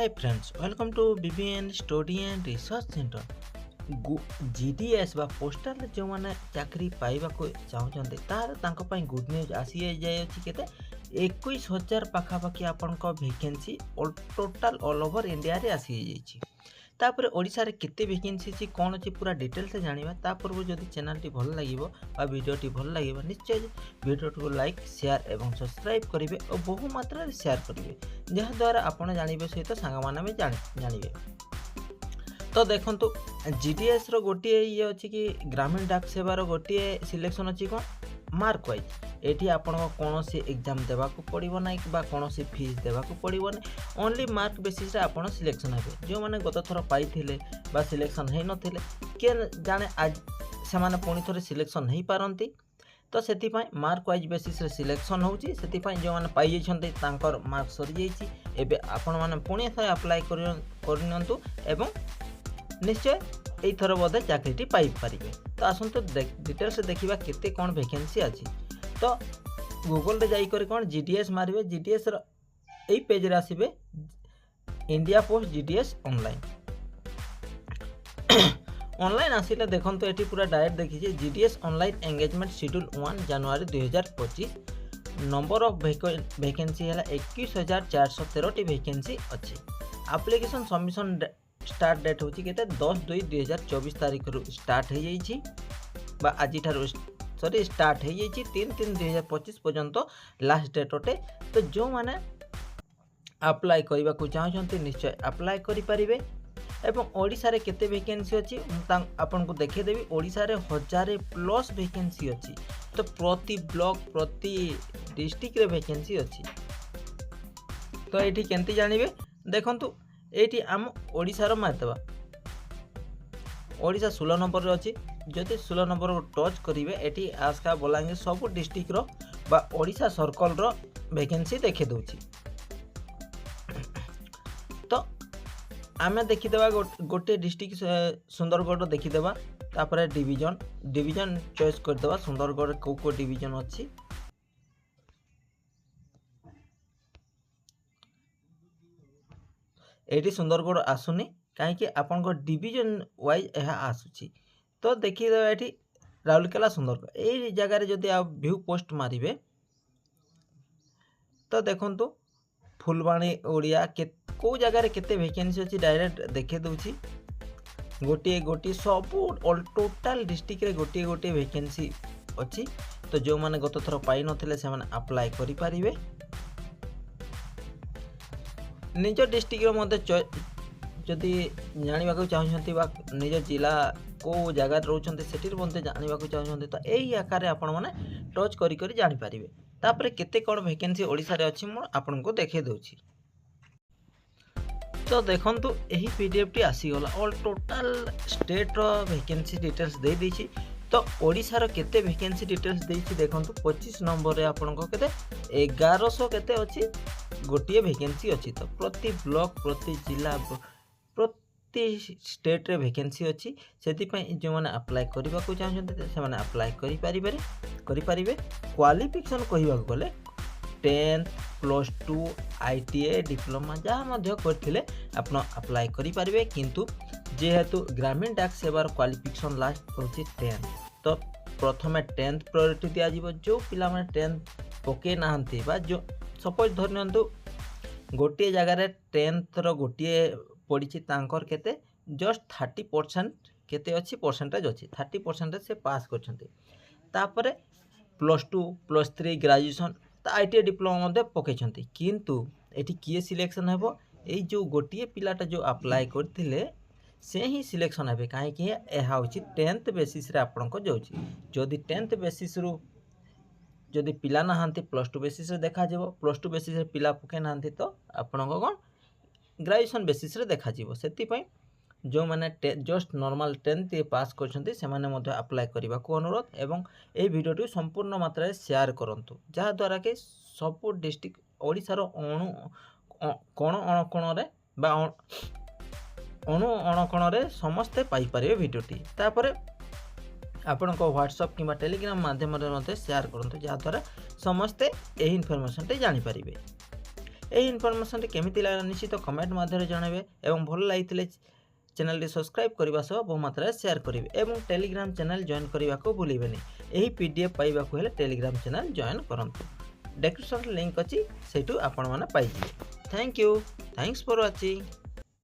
Hi friends, welcome to BBN Study and Research Center. GDS बा postal जो मैंने चाकरी पाइबा को चाहते तार तांको पाई गुड न्यूज आसी जाए केते 21,000 पाखापाखि आपण vacancy total all over India रे आसी जाइछि। तापर ओडिसा रे केते वैकेंसी अछि कोन अछि पूरा डिटेल्स जानिबा। तापर जदि चैनल टी भल लागिवो आ वीडियो टी भल लागिबा निश्चय वीडियो को लाइक शेयर एवं सब्सक्राइब करिवे और बहु मात्रा रे शेयर करिवे जहा द्वारा आपण जानिबे सहित सांग माने भी जानिबे। तो देखंतु जीडीएस रो गोटे ये अछि कि ग्रामीण डाक सेवा रो गोटे सिलेक्शन अछि कोन मार्क वाइज। एठी आपण कौन सी एग्जाम देवा को पड़िबो नै बा कौन सी फीस देवा को पड़िबो नै, ओनली मार्क बेसिस रे आपण सिलेक्शन हेबे। जो माने गत थर पाइथिले बा सिलेक्शन हे नथिले के जाने आज से माने पुणी थरे सिलेक्शन हे पारंती। तो सेति पय मार्क वाइज बेसिस रे सिलेक्शन होउची। सेति पय जो माने पाइ जैछन्ते तांकर मार्क सरी जैछि। एबे आपण माने पुणी थरे अप्लाई करनियंतु एवं निश्चय एई थर बोधे चाकरीटी पाई पारिबे। तो आसंतु डिटेल्स देखिबा केते कोन वैकेंसी अछि। तो गूगल रे जाई करे कोन जीडीएस मारिबे। जीडीएस रो एई पेज रे आसीबे India post GDS online. Online आसिले देखन तो एठी पूरा डायरेक्ट देखिजे जीडीएस ऑनलाइन एंगेजमेंट शेड्यूल 1 जनवरी 2025। नंबर ऑफ वैकेंसी है 21,413 टी वैकेंसी अच्छी। एप्लिकेशन सबमिशन स्टार्ट डेट होची केते 10/2/2024 तारिख रु स्टार्ट हो जाइछि बा आजि ठारु सॉरी स्टार्ट हो जाइछि 3/3/2025 पर्यंत लास्ट डेट ओटे। तो जो माने अप्लाई करबा को चाहछन्ते निश्चय अप्लाई करि परिबे। एवं ओडिसा रे केते वैकेंसी अछि आपन को देखे देबी। ओडिसा रे 1000+ वैकेंसी अछि। तो प्रति ब्लॉक प्रति डिस्ट्रिक्ट रे वैकेंसी अछि। तो एठी केंति जानिबे देखंतु एठी आम ओडिसा रो मारतबा ओडिसा 16 नंबर रे अछि। जदि 16 नंबर को टच करिवे एठी आस्का बोलांगे सब डिस्ट्रिक्ट रो बा ओडिसा सर्कल रो वैकेंसी देखे दोछि। तो आमे देखि देबा गोटे डिस्ट्रिक्ट सुंदरगढ़ देखि देबा। तापर डिवीजन चॉइस कर देबा सुंदरगढ़ को डिवीजन अछि। एटी सुंदरगढ़ आसुनी कहीं आपन को डिवीजन वाइज यह आसुची। तो देखिए ये राउरकेला सुंदरगढ़ यही जगार जदि आप व्यू पोस्ट मारिबे तो देखंतु फुलबाणी ओडिया को जगार केते वैकेंसी अछि डायरेक्ट देखे दोछि। गोटे सब टोटाल डिस्ट्रिक्ट रे गोटे वैकेंसी अछि। तो जो माने गत थर पाई नथिले से माने अप्लाई करि परिबे। निज डिस्ट्रिक्ट मध्य जदि जानिबा को चाहछन्ती बा निज जिला को जगह रहउछन्ती सेटिर मध्य जानिबा को चाहछन्ती तो एही आकार आपण माने टच करी करी जानि परिबे। तापर केते कोन वैकेंसी ओडिसा रे अछि म आपण को देखे दोछि। तो देखंतु एही पीडीएफ टी आसी गला ऑल टोटल स्टेट रो वैकेंसी डिटेल्स दे दैछि। तो ओडिसा रो केते वैकेंसी डिटेल्स दैछि देखंतु 25 नंबर रे आपण को केते 1100 केते अछि गोटे वैकेंसी अच्छी। तो प्रति ब्लॉक प्रति जिला प्रति स्टेट रे वैकेंसी अच्छी। सेति पय जो माने अप्लाई करबा को चाहछन्ते से माने अप्लाई करि परिबे। क्वालिफिकेशन कहिबा को गले 10th +2 आईटीआई डिप्लोमा जहाँ मध्य करथिले आपण अप्लाई करि परिबे। किंतु जेहेतु ग्रामीण डाक सेवार क्वालिफिकेशन लास्ट होछि 10th। तो प्रथमे 10th प्रायोरिटी दिया जिवो। जो पिला माने 10th पके नाहंती बा जो सपोज धरनियंतु गोटे जगह रे 10th रो गोटे पड़ी तांकर केते जस्ट 30% केते अछि परसेंटेज अछि 30% से पास करछन्ते। तापरे +2 +3 ग्रेजुएशन आईटीआई डिप्लोमा मध्ये पकेछन्ते। किंतु एठी किए सिलेक्शन हेबो एई जो गोटे पिलाटा जो अप्लाई करथिले से ही सिलेक्शन हेबे। काहे कि एहा होछि 10th बेसिस रे आपन को जाउछि। जदि 10th बेसिस रु जदि पिला नाहांती +2 बेसिस रे देखा जेबो। +2 बेसिस रे पिला पके नाहांती तो आपण को कोन ग्रेजुएशन बेसिस रे देखा जेबो। सेति पय जो माने जस्ट नॉर्मल 10th पास करछन्ती से माने मध्ये अप्लाई करबा को अनुरोध। एवं ए वीडियो टी संपूर्ण मात्रा रे शेयर करंतु जहा द्वारा के सब डिस्ट्रिक्ट ओडिसा रो कोण अणकोण रे बा अणकोण रे समस्त पाई पारे वीडियो टी। तापरे आपण को व्हाट्सएप किंबा टेलीग्राम माध्यम रे शेयर करंतु जहा द्वारा समस्ते एही इन्फॉर्मेशन टे जानि परिबे। ଏହି ଇନଫର୍ମେସନ୍ଟି କେମିତି ଲାଗିଲା ନିଶ୍ଚିତ କମେଣ୍ଟ ମାଧ୍ୟମରେ ଜଣାଇବେ ଏବଂ ଭଲ ଲାଗିଥିଲେ ଚ୍ୟାନେଲଟି ସବସ୍କ୍ରାଇବ୍ କରିବା ସହ ବହୁ ମାତ୍ରାରେ ସେୟାର କରିବେ ଏବଂ ଟେଲିଗ୍ରାମ ଚ୍ୟାନେଲ ଜଏନ୍ କରିବାକୁ ଭୁଲିବେନି। ଏହି PDF ପାଇବାକୁ ହେଲେ ଟେଲିଗ୍ରାମ ଚ୍ୟାନେଲ ଜଏନ୍ କରନ୍ତୁ। ଡେସ୍କ୍ରିପ୍ସନରେ ଲିଙ୍କ୍ ଅଛି, ସେଇଠୁ ଆପଣମାନେ ପାଇଯିବେ। Thank you, thanks for watching.